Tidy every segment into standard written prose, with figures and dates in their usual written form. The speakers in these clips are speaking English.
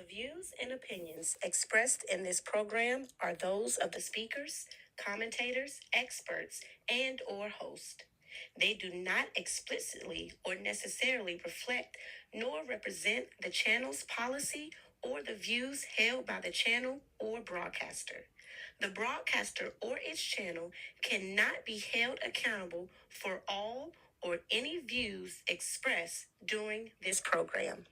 The views and opinions expressed in this program are those of the speakers, commentators, experts, and/or host. They do not explicitly or necessarily reflect nor represent the channel's policy or the views held by the channel or broadcaster. The broadcaster or its channel cannot be held accountable for all or any views expressed during this program.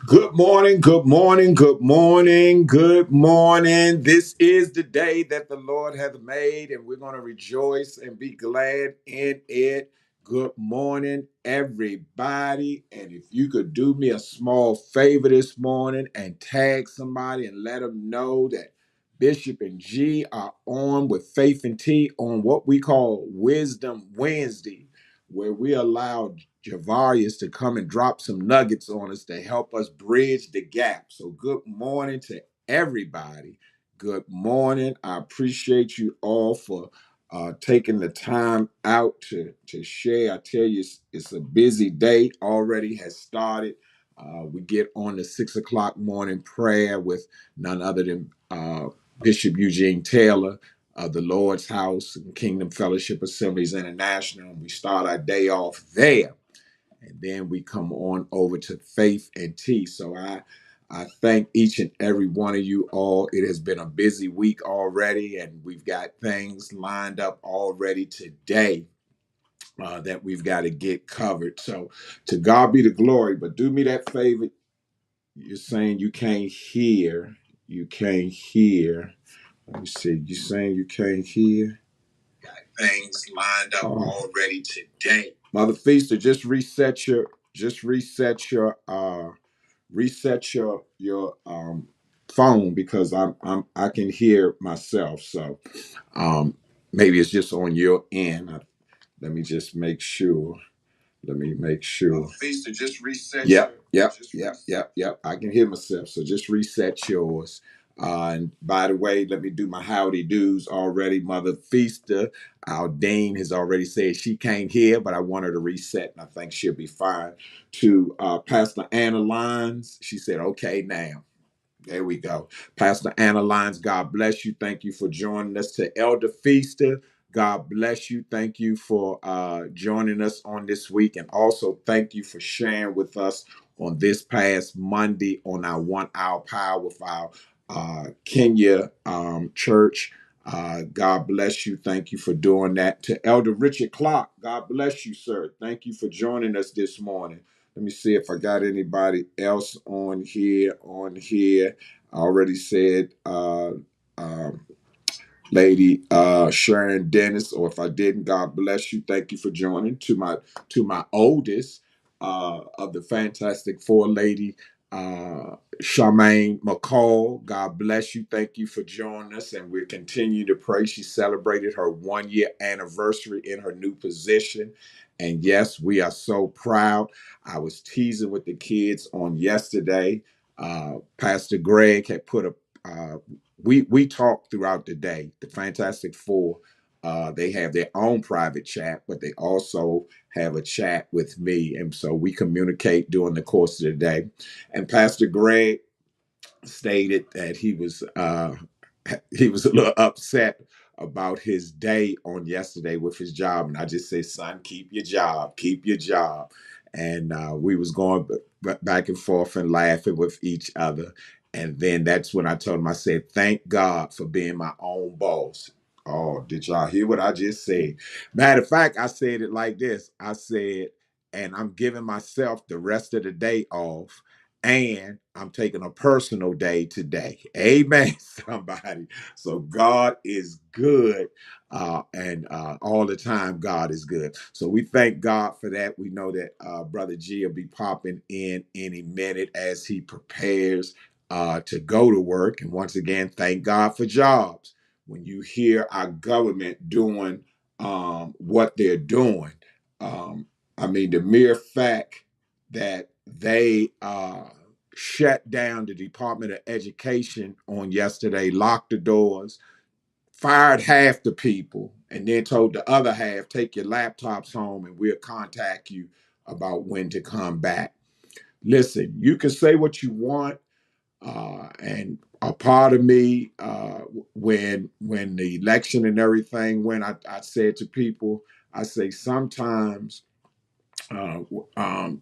Good morning, good morning, good morning, good morning. This is the day that the Lord hath made, and we're going to rejoice and be glad in it. Good morning, everybody. And if you could do me a small favor this morning and tag somebody and let them know that Bishop and G are on with Faith and T on what we call Wisdom Wednesday, where we allow Javarius to come and drop some nuggets on us to help us bridge the gap. So good morning to everybody. Good morning. I appreciate you all for taking the time out to share. I tell you, it's a busy day already has started. We get on the 6 o'clock morning prayer with none other than Bishop Eugene Taylor of the Lord's House and Kingdom Fellowship Assemblies International. We start our day off there, and then we come on over to Faith and Tea. So I thank each and every one of you all. It has been a busy week already, and we've got things lined up already today that we've got to get covered. So to God be the glory, but do me that favor. You're saying you can't hear. You can't hear. Let me see. You're saying you can't hear. Things lined up already today. Mother Feaster, just reset your phone, because I can hear myself. So maybe it's just on your end. Let me just make sure. Let me make sure. Feaster, just reset. Yep. I can hear myself. So just reset yours. And by the way, let me do my howdy do's already. Mother Feaster, Aldine has already said she can't hear, but I want her to reset, and I think she'll be fine. To Pastor Anna Lyons, she said, okay, now. There we go. Pastor Anna Lyons, God bless you. Thank you for joining us. To Elder Feaster, God bless you. Thank you for joining us on this week. And also thank you for sharing with us on this past Monday on our 1 hour power with our Kenya church. God bless you. Thank you for doing that. To Elder Richard Clark, God bless you, sir. Thank you for joining us this morning. Let me see if I got anybody else on here. I already said Lady Sharon Dennis, or if I didn't, God bless you. Thank you for joining. To my oldest of the Fantastic Four, Lady Charmaine McCall, God bless you. Thank you for joining us, and we're continuing to pray. She celebrated her 1 year anniversary in her new position, and yes, we are so proud. I was teasing with the kids on yesterday. Pastor Greg had put a we talk throughout the day. The Fantastic Four, they have their own private chat, but they also have a chat with me, and so we communicate during the course of the day. And Pastor Greg stated that he was a little upset about his day on yesterday with his job, and I just say, son, keep your job. And we was going back and forth and laughing with each other. And then that's when I told him, I said, thank God for being my own boss. Oh, did y'all hear what I just said? Matter of fact, I said it like this. I said, and I'm giving myself the rest of the day off, and I'm taking a personal day today. Amen, somebody. So God is good, and all the time God is good. So we thank God for that. We know that Brother G will be popping in any minute as he prepares to go to work. And once again, thank God for jobs. When you hear our government doing what they're doing, I mean, the mere fact that they shut down the Department of Education on yesterday, locked the doors, fired half the people, and then told the other half, take your laptops home and we'll contact you about when to come back. Listen, you can say what you want, and a part of me, when the election and everything went, I said to people, I say sometimes uh, um,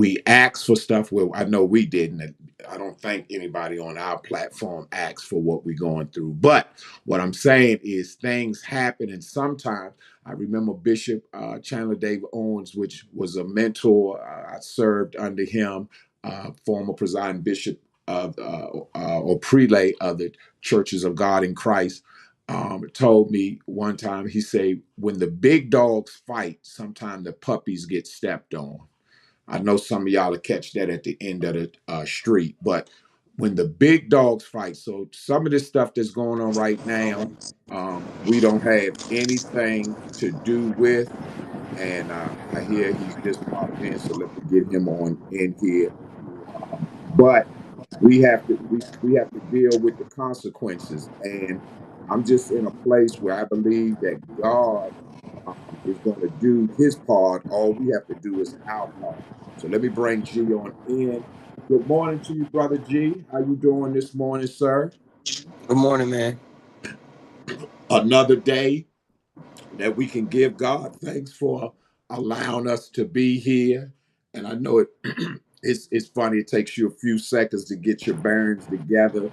we ask for stuff. Well, I know we didn't. I don't think anybody on our platform asked for what we're going through. But what I'm saying is things happen, and sometimes I remember Bishop Chandler David Owens, which was a mentor. I served under him, former presiding bishop of or prelate of the Churches of God in Christ, told me one time, he said, when the big dogs fight, sometimes the puppies get stepped on. I know some of y'all will catch that at the end of the street, but when the big dogs fight, so some of this stuff that's going on right now, we don't have anything to do with. And I hear he's just popped in, so let me get him on in here. But we have to deal with the consequences, and I'm just in a place where I believe that God is going to do His part. All we have to do is our part. So let me bring G on in. Good morning to you, brother G. How you doing this morning, sir? Good morning, man. Another day that we can give God thanks for allowing us to be here. And I know it. It's funny. It takes you a few seconds to get your bearings together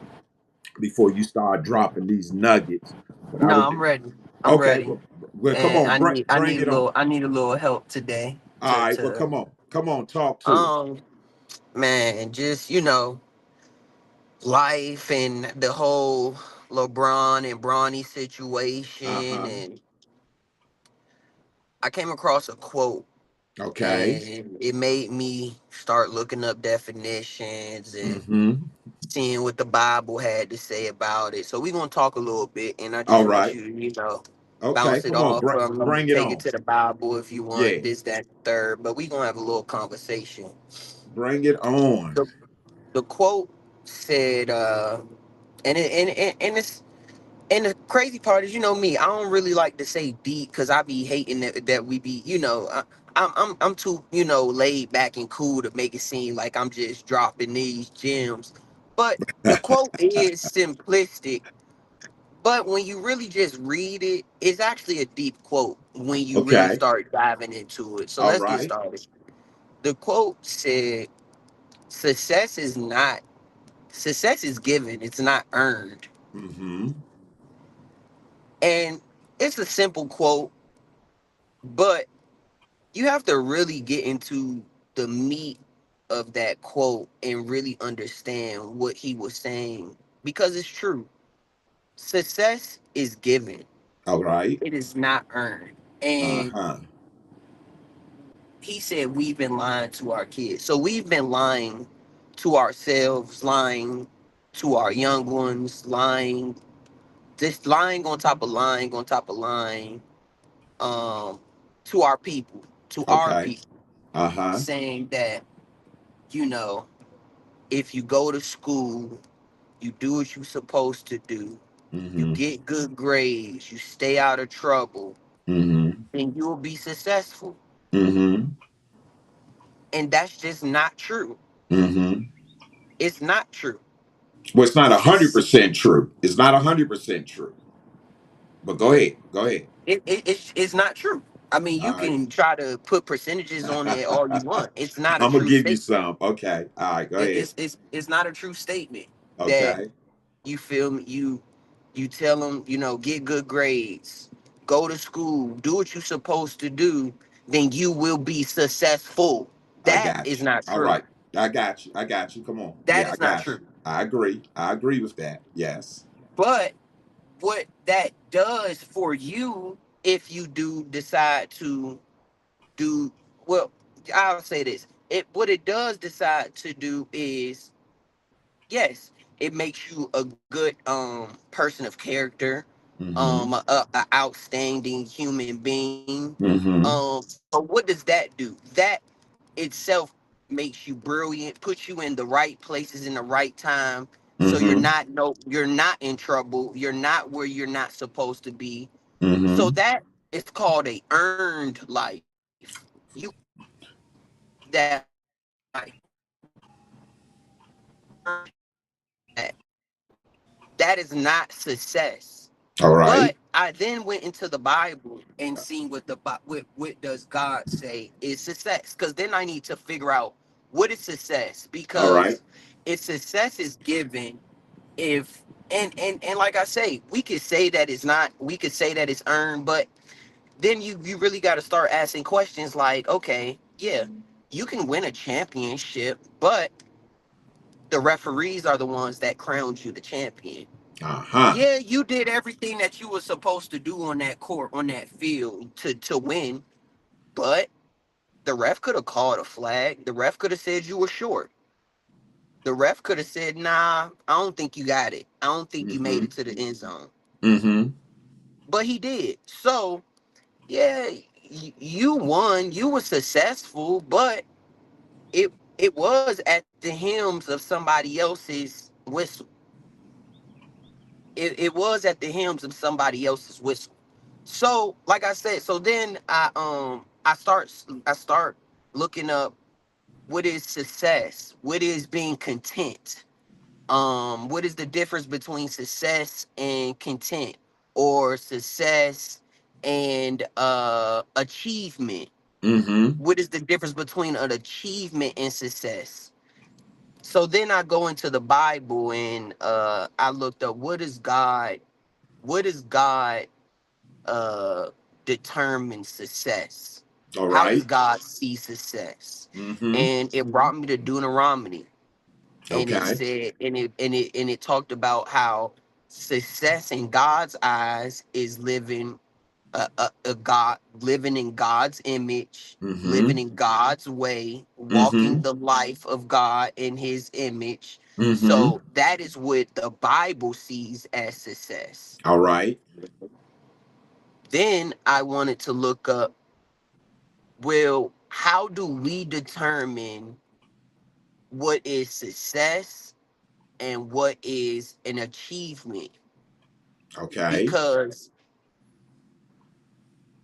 before you start dropping these nuggets. But I No, was I'm ready. I'm okay. ready, Well, come and on, I need I bring need a it on. little I need a little help today. All To right. Well, to come on, talk to us. um man, just life and the whole LeBron and Bronny Uh situation, huh. and I came across a quote, Okay. and it made me start looking up definitions and Mm-hmm. seeing what the Bible had to say about it. So we're gonna talk a little bit, and I just All want right. you to, Okay. bounce it Come on. off from me, Bring it take it on. to the Bible if you Yeah. want, this, that, third. But we gonna have a little conversation. Bring it on. The, the quote said, and it's and the crazy part is, me, I don't really like to say deep because I be hating that we be, I'm too, laid back and cool to make it seem like I'm just dropping these gems. But the quote is simplistic, but when you really just read it, it's actually a deep quote when you really Okay. start diving into it. So All let's get right. started. The quote said, success is not, success is given, it's not earned. Mm-hmm. And it's a simple quote, but you have to really get into the meat of that quote and really understand what he was saying, because it's true. Success is given, All right. it is not earned. And Uh-huh. he said we've been lying to our kids. So we've been lying to ourselves, lying to our young ones, lying, just lying on top of lying on top of lying, um, to our people, to our Okay. people, Uh-huh. saying that, you know, if you go to school, you do what you're supposed to do, you Mm-hmm. get good grades, you stay out of trouble, Mm-hmm. then you'll be successful. Mm-hmm. And that's just not true. Mm-hmm. It's not true. Well, it's not a hundred Sus- percent true. It's not 100% true. But go ahead. Go ahead. it's not true. I mean, you All right. can try to put percentages on it all you want. It's not a I'm gonna true give you statement. some. Okay. All right. Go It, ahead. it's not a true statement that Okay. you feel me. You tell them, get good grades, go to school, do what you're supposed to do, then you will be successful. I That got is you. not All true. right. I got you. I got you. Come on. That Yeah, I is not got true. you. I agree. I agree with that. Yes. But what that does for you, if you do decide to do well, I'll say this. It What it does decide to do is, yes, it makes you a good person of character, Mm-hmm. a outstanding human being. Mm-hmm. But what does that do? That itself makes you brilliant, puts you in the right places in the right time, so Mm-hmm. you're not in trouble, you're not where you're not supposed to be. So Mm-hmm. that is called a earned life. You that that is not success. All But right. I then went into the Bible and seen what what does God say is success. Because then I need to figure out what is success. All right. Because if success is given, if and like I say, we could say that it's not. We could say that it's earned, but then you really got to start asking questions like, okay, yeah, you can win a championship, but the referees are the ones that crowned you the champion. Uh-huh. Yeah, you did everything that you were supposed to do on that court, on that field to win, but the ref could have called a flag. The ref could have said you were short. The ref could have said, "Nah, I don't think you got it. I don't think you made Mm-hmm. it to the end zone." Mm-hmm. But he did. So yeah, you won. You were successful, but it it was at the hymns of somebody else's whistle. It was at the hymns of somebody else's whistle. So, like I said, so then I start looking up what is success, what is being content, what is the difference between success and content, or success and achievement. Mm-hmm. What is the difference between an achievement and success? So then I go into the Bible and I looked up what is God uh determine success? All How does right. God see success? Mm-hmm. And it brought me to Deuteronomy, and it Okay. said, and it talked about how success in God's eyes is living a God, living in God's image, living Mm-hmm. in God's way, walking Mm-hmm. the life of God in His image. Mm-hmm. So that is what the Bible sees as success. All right. Then I wanted to look up, well, how do we determine what is success and what is an achievement? Okay. Because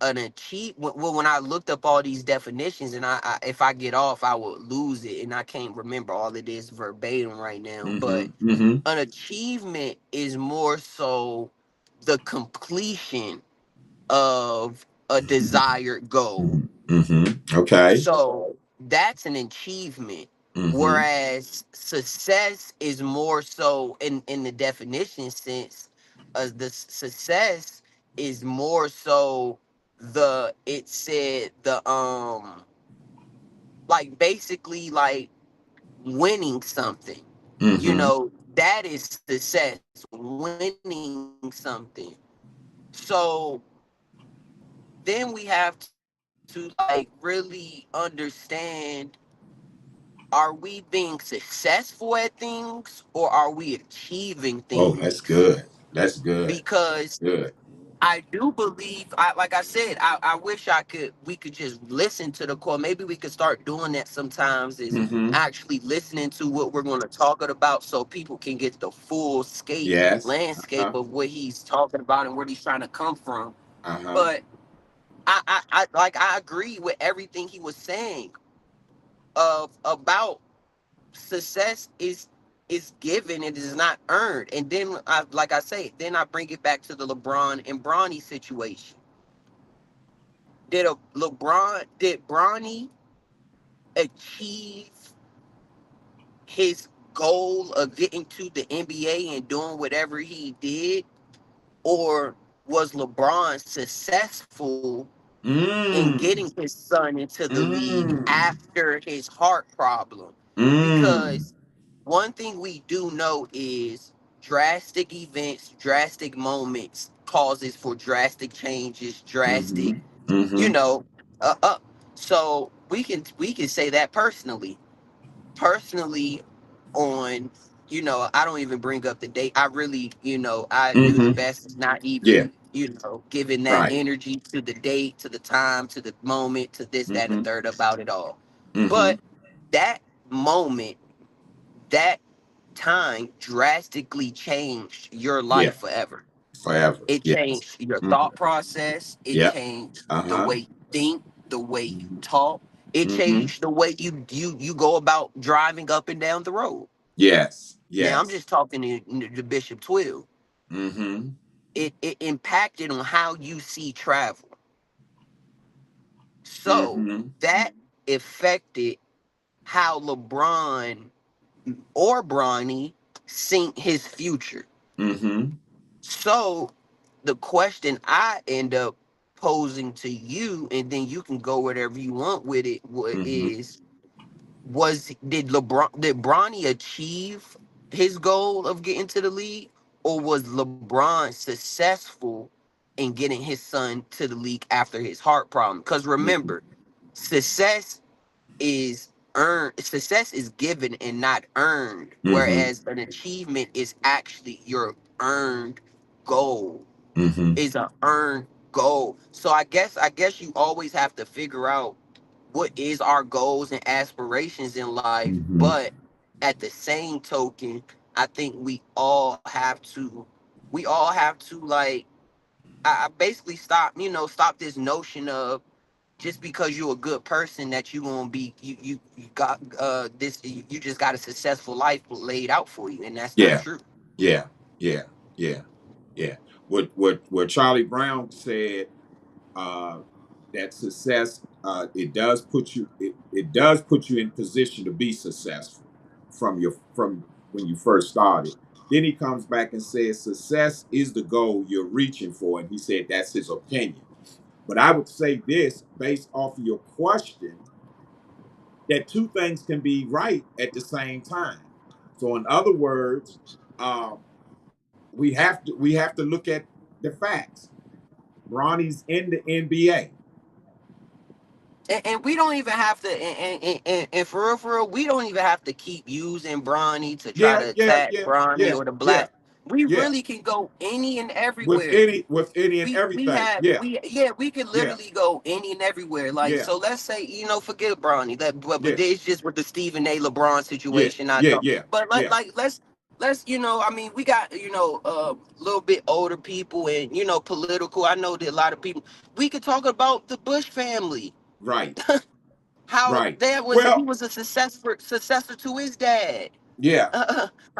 an achievement, well, when I looked up all these definitions, and if I get off, I will lose it, and I can't remember all of this verbatim right now. But Mm-hmm. Mm-hmm. an achievement is more so the completion of a desired goal. Mm-hmm. Okay. So that's an achievement. Mm-hmm. Whereas success is more so in the definition sense, the success is more so it said the like basically like winning something. You Mm-hmm. know, that is success, winning something. So then we have to like really understand, are we being successful at things or are we achieving Oh, that's things? good. That's good. Because Good. I do believe, like I said, I wish we could just listen to the call. Maybe we could start doing that sometimes, is Mm-hmm. actually listening to what we're going to talk about so people can get the full Yes. landscape Uh-huh. of what he's talking about and where he's trying to come from. Uh-huh. But I agree with everything he was saying about success is given, it is not earned. And then like I say, then I bring it back to the LeBron and Bronny situation. Did Bronny achieve his goal of getting to the NBA and doing whatever he did, or was LeBron successful in getting Mm. his son into the league Mm. after his heart problem? Mm. Because one thing we do know is drastic events, drastic moments causes for drastic changes, drastic, Mm-hmm. you Mm-hmm. know, up. So we can say that personally on, I don't even bring up the date. I really, I do the Mm-hmm. best not Yeah. even, giving that Right. energy to the date, to the time, to the moment, to this, that, and Mm-hmm. the third about it all. Mm-hmm. But that moment, that time drastically changed your Yeah. life forever. Forever. It Yes. changed your Mhm. thought process. It Yep. changed the Uh-huh. way you think, the way you Mm-hmm. talk. It Mm-hmm. changed the way you go about driving up and down the road. Yes. Now I'm Yes. just talking to Bishop Twill. Mm-hmm. It impacted on how you see travel. So Mm-hmm. that affected how LeBron or Bronny seen his future. Mm-hmm. So the question I end up posing to you, and then you can go whatever you want with it, Mm-hmm. is did Bronny achieve his goal of getting to the league, or was LeBron successful in getting his son to the league after his heart problem? Because Mm-hmm. remember, success is success is given and not earned, Mm-hmm. whereas an achievement is actually your earned goal, Mm-hmm. is a earned goal. So I guess you always have to figure out what is our goals and aspirations in life, Mm-hmm. but at the same token, I think we all have to like I basically stop this notion of just because you're a good person that you gonna be you got this you just got a successful life laid out for you, and that's not Yeah. true. Yeah. Yeah. Yeah. Yeah. What Charlie Brown said, uh, that success, it does put you in position to be successful from when you first started. Then he comes back and says success is the goal you're reaching for, and he said that's his opinion. But I would say this based off of your question, that two things can be right at the same time. So in other words, um, we have to look at the facts. Bronny's in the NBA. And we don't even have to and for real, we don't even have to keep using Bronny to try Yeah, to yeah, attack yeah, Bronny yeah, or the yeah, black. We yeah. really can go any and With everywhere. any and We everything. have Yeah, we could yeah, literally go any and everywhere. Like, yeah, so let's say, forget Bronny, that but yeah, it's just with the Stephen A. LeBron yeah, situation I yeah, thought. yeah, But yeah. let's I mean, we got a little bit older people and political. I know that a lot of people, we could talk about the Bush family, Right, how right. he Well, was a successor to his dad. yeah,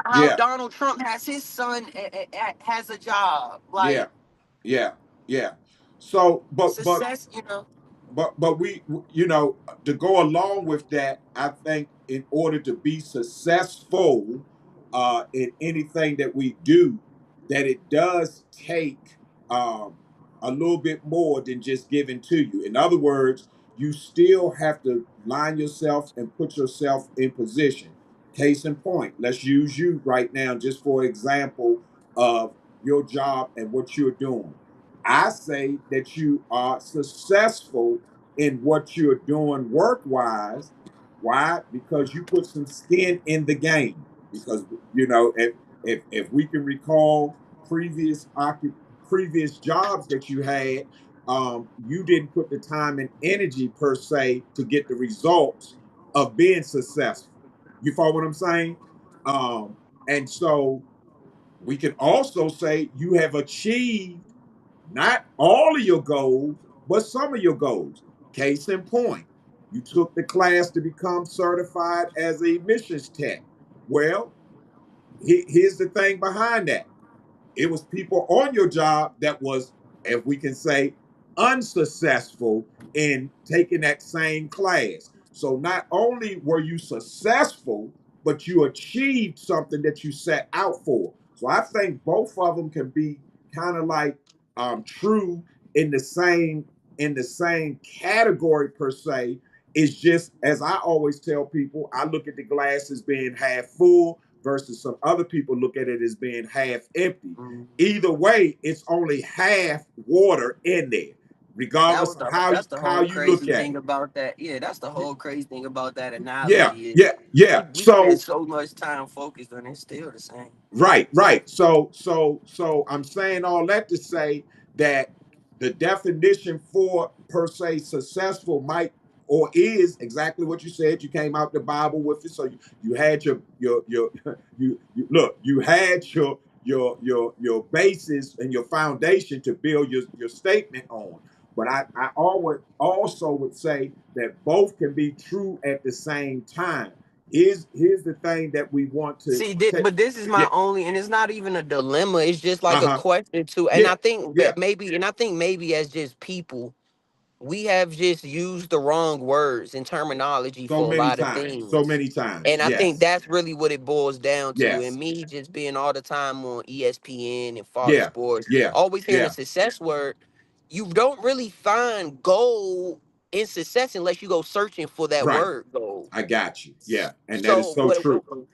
How yeah, Donald Trump has his son has a job, yeah, like yeah, yeah. So, success, but to go along with that, I think in order to be successful in anything that we do, that it does take um, a little bit more than just giving to you. In other words, you still have to line yourself and put yourself in position. Case in point, let's use you right now just for example of your job and what you're doing. I say that you are successful in what you're doing work wise. Why? Because you put some skin in the game. Because if we can recall previous jobs that you had, you didn't put the time and energy per se to get the results of being successful. You follow what I'm saying? And so we can also say you have achieved not all of your goals, but some of your goals. Case in point, you took the class to become certified as a missions tech. Well, here's the thing behind that. It was people on your job that was, if we can say, unsuccessful in taking that same class. So not only were you successful, but you achieved something that you set out for. So I think both of them can be kind of like true in the same category per se. It's just as I always tell people, I look at the glass as being half full versus some other people look at it as being half empty. Mhm. Either way, it's only half water in there, regardless of how That's the how whole you look crazy at thing it. about that. Yeah, that's the whole crazy thing about that Yeah, analogy is yeah, yeah. we spend So so much time focused on it, still the same. right, right. So I'm saying all that to say that the definition for per se successful might or is exactly what you said. You came out the Bible with it, so you had your you look, you had your basis and your foundation to build your statement on. But I always also would say that both can be true at the same time. Here's the thing that we want to See, take. but this is Yeah. my only, and it's not even a dilemma. It's just like a Uh-huh. question too. And Yeah. I think Yeah. that maybe, and I think maybe as just people, we have just used the wrong words and terminology So for a many lot of times. So things. many times. And I think Yes. that's really what it boils down to. And Yes. me just being all the time on ESPN and Fox Yeah. Sports, Yeah. always hearing the Yeah. success word, you don't really find gold in success unless you go searching for that Right. word gold. I got you. Yeah. And that is So so what true.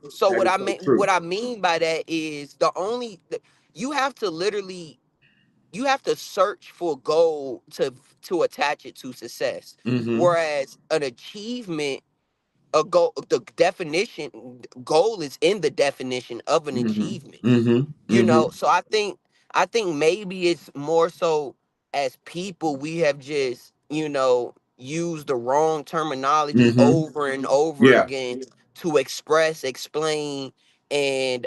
so That what is I so mean true. what I mean by that is you have to literally you have to search for gold to attach it to success. Mm-hmm. Whereas an achievement, a goal, the definition, goal is in the definition of an Mm-hmm. achievement. Mm-hmm. You Mm-hmm. know, so I think maybe it's more so as people we have just, used the wrong terminology Mm-hmm. over and over Yeah. again to express, explain, and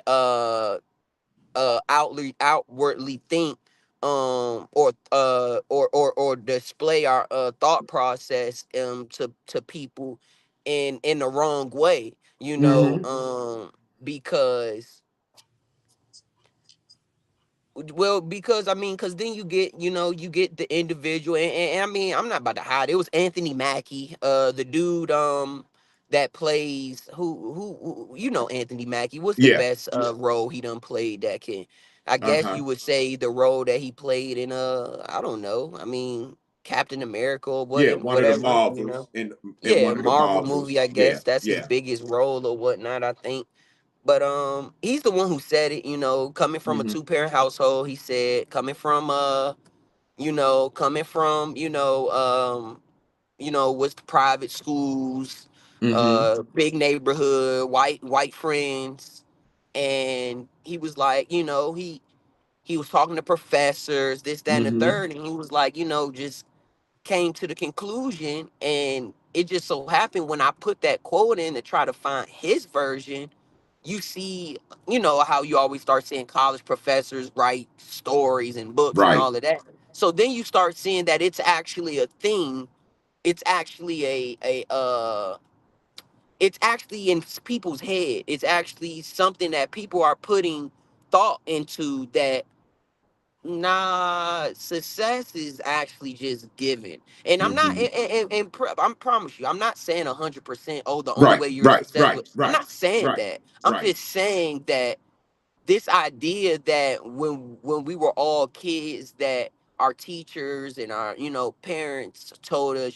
outwardly think or display our thought process to people in the wrong way, Mm-hmm. because because I mean, because then you get the individual, and I mean, I'm not about to hide. It was Anthony Mackie, the dude that plays who Anthony Mackie. What's the Yeah. best role he done played that can? I guess Uh-huh. you would say the role that he played in I don't know. I mean, Captain America or Yeah. One of the whatever. Marvels in Yeah, one of the Marvel Marvels. movie. I Yeah. guess that's his Yeah. biggest role or whatnot. I think. But he's the one who said it, coming from a Mm-hmm. two-parent household, he said, coming from, was private schools, Mm-hmm. big neighborhood, white friends. And he was like, he was talking to professors, this, that, and the Mm-hmm. third, and he was like, just came to the conclusion, and it just so happened when I put that quote in to try to find his version, you see, how you always start seeing college professors write stories and books and Right. all of that. So then you start seeing that it's actually a thing. It's actually it's actually in people's head. It's actually something that people are putting thought into, that nah, success is actually just given. And I'm not, Mm-hmm. I promise you, I'm not saying 100%, oh, the only Right. way you're Right. Right. successful. I'm Right. not saying Right. that. I'm Right. just saying that this idea that when we were all kids, that our teachers and our parents told us,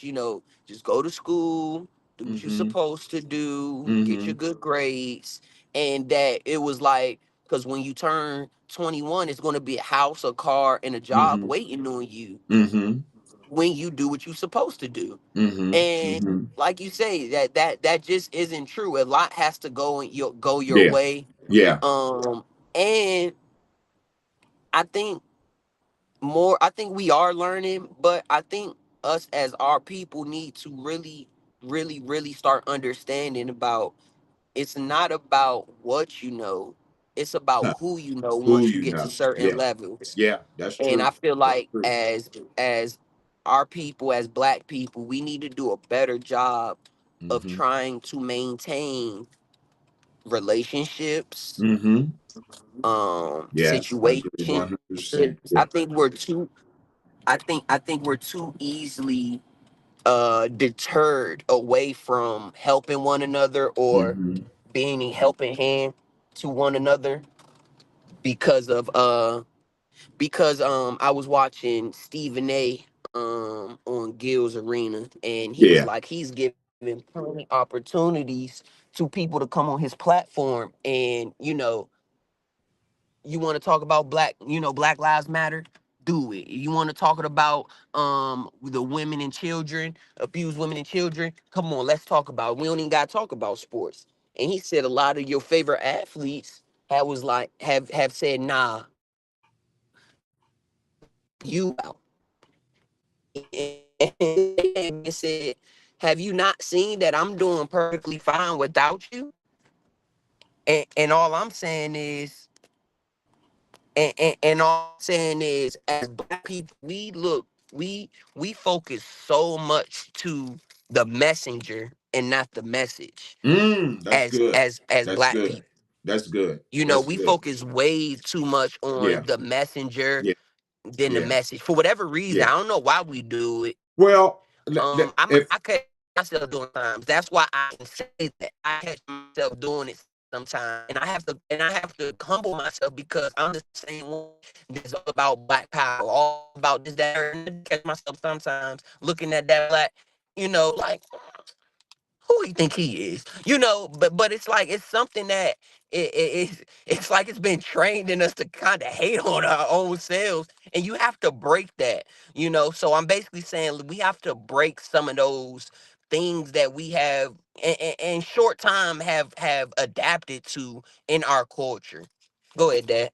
just go to school, do what you're Mm-hmm. supposed to do, get Mm-hmm. your good grades. And that it was like, because when you turn 21, it's going to be a house, a car, and a job Mm-hmm. waiting on you Mm-hmm. when you do what you're supposed to do. Mm-hmm. And Mm-hmm. like you say, that just isn't true. A lot has to go your Yeah. way. Yeah. um and I think I think we are learning, but I think us as our people need to really, really, really start understanding about, it's not about what you know, it's about who you know Who once you you get to know. certain Yeah. levels. Yeah. That's And true. I feel That's like true. as our people, as black people, we need to do a better job of Mm-hmm. trying to maintain relationships, Mm-hmm. Yes, I agree situations. 100%. I Yeah. think we're too I think we're too easily deterred away from helping one another or Mm-hmm. being a helping hand to one another because of I was watching Stephen A on Gil's Arena, and he was Yeah. like, he's giving plenty opportunities to people to come on his platform. And you want to talk about Black Lives Matter, do it. You want to talk about the women and children, abused women and children, come on, let's talk about it. We don't even got to talk about sports. And he said a lot of your favorite athletes have said, nah, you out. And he said, have you not seen that I'm doing perfectly fine without you? And all I'm saying is, And all I'm saying is, as black people, we focus so much to the messenger and not the message. That's good. As That's black good. people, That's good. we Good. focus way too much Yeah. on the messenger Yeah. than the Yeah. message for whatever reason. Yeah. I don't know why we do it. Well, I if catch myself doing times. That's why I can say that I catch myself doing it sometimes, and I have to humble myself because I'm the same one that's all about black power, all about this, that, and I catch myself sometimes looking at that black, like who he think he is, but it's like it's something that it's like it's been trained in us to kind of hate on our own selves, and you have to break that, so I'm basically saying we have to break some of those things that we have in short time have adapted to in our culture. Go ahead, Dad.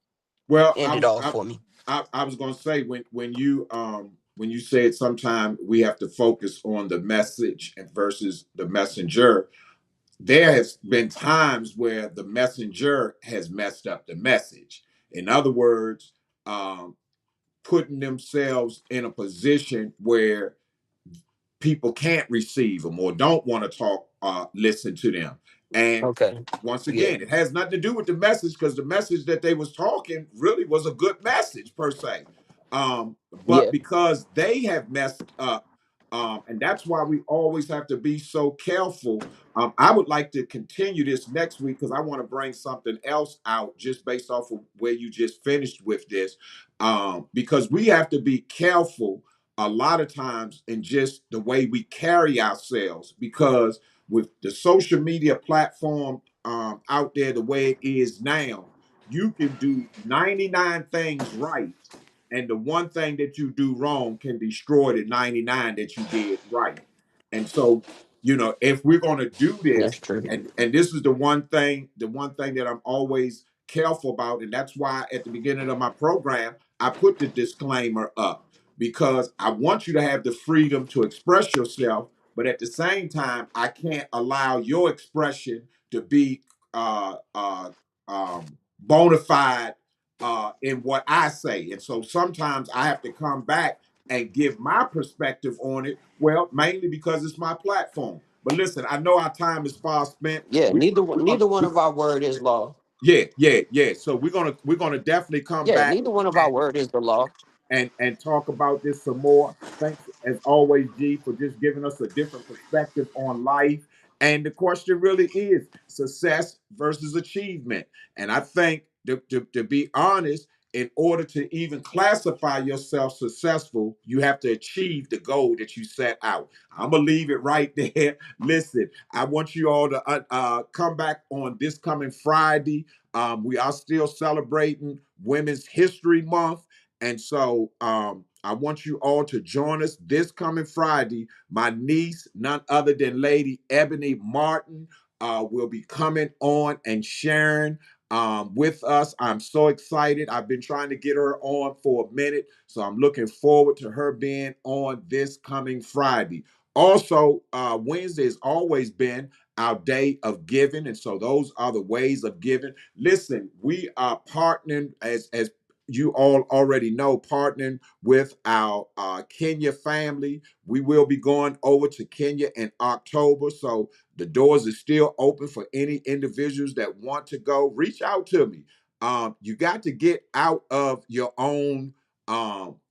well, End it off for me. I was going to say when you said sometime we have to focus on the message and versus the messenger. There has been times where the messenger has messed up the message. In other words, um, putting themselves in a position where people can't receive them or don't want to talk, listen to them. And Okay. once Yeah. again, it has nothing to do with the message because the message that they was talking really was a good message per se. But Yeah. because they have messed up, and that's why we always have to be so careful. I would like to continue this next week because I want to bring something else out just based off of where you just finished with this. Because we have to be careful a lot of times in just the way we carry ourselves because with the social media platform out there the way it is now, you can do 99 things right, and the one thing that you do wrong can destroy the 99 that you did right. And so, if we're going to do That's this, true. and this is the one thing that I'm always careful about, and that's why at the beginning of my program I put the disclaimer up because I want you to have the freedom to express yourself, but at the same time, I can't allow your expression to be bona fide in what I say. And so sometimes I have to come back and give my perspective on it. Well, mainly because it's my platform. But listen, I know our time is far spent. Yeah. We're gonna Neither one of our word is law. yeah, yeah, yeah. So we're gonna definitely come Yeah. back Neither one of our word is the law. and talk about this some more. Thanks as always, G, for just giving us a different perspective on life. And the question really is success versus achievement. And I think to be honest, in order to even classify yourself successful, you have to achieve the goal that you set out. I'm gonna leave it right there. Listen, I want you all to come back on this coming Friday. We are still celebrating Women's History Month. And so I want you all to join us this coming Friday. My niece, none other than Lady Ebony Martin, will be coming on and sharing with us. I'm so excited. I've been trying to get her on for a minute. So I'm looking forward to her being on this coming Friday. Also, Wednesday has always been our day of giving. And so those are the ways of giving. Listen, we are partnering as you all already know, partnering with our Kenya family. We will be going over to Kenya in October. So the doors are still open for any individuals that want to go. Reach out to me. You got to get out of your own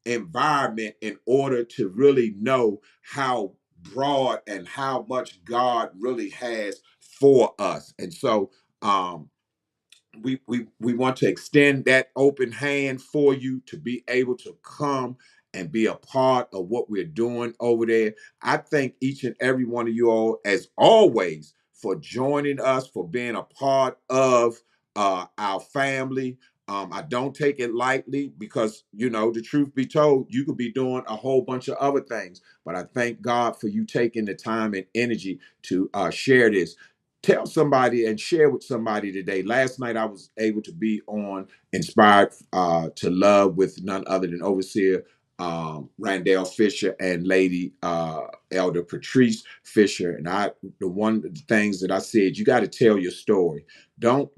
environment in order to really know how broad and how much God really has for us. And so, we want to extend that open hand for you to be able to come and be a part of what we're doing over there. I thank each and every one of you all, as always, for joining us, for being a part of our family. I don't take it lightly because, the truth be told, you could be doing a whole bunch of other things. But I thank God for you taking the time and energy to share this. Tell somebody and share with somebody today. Last night I was able to be on Inspired to Love with none other than Overseer Randall Fisher and Lady Elder Patrice Fisher. And the one of the things that I said, you got to tell your story. Don't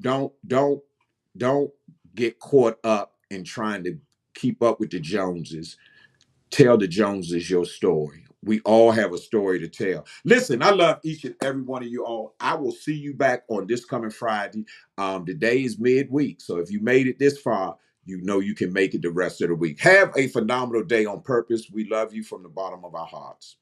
get caught up in trying to keep up with the Joneses. Tell the Joneses your story. We all have a story to tell. Listen, I love each and every one of you all. I will see you back on this coming Friday. The day is midweek. So if you made it this far, you know you can make it the rest of the week. Have a phenomenal day on purpose. We love you from the bottom of our hearts.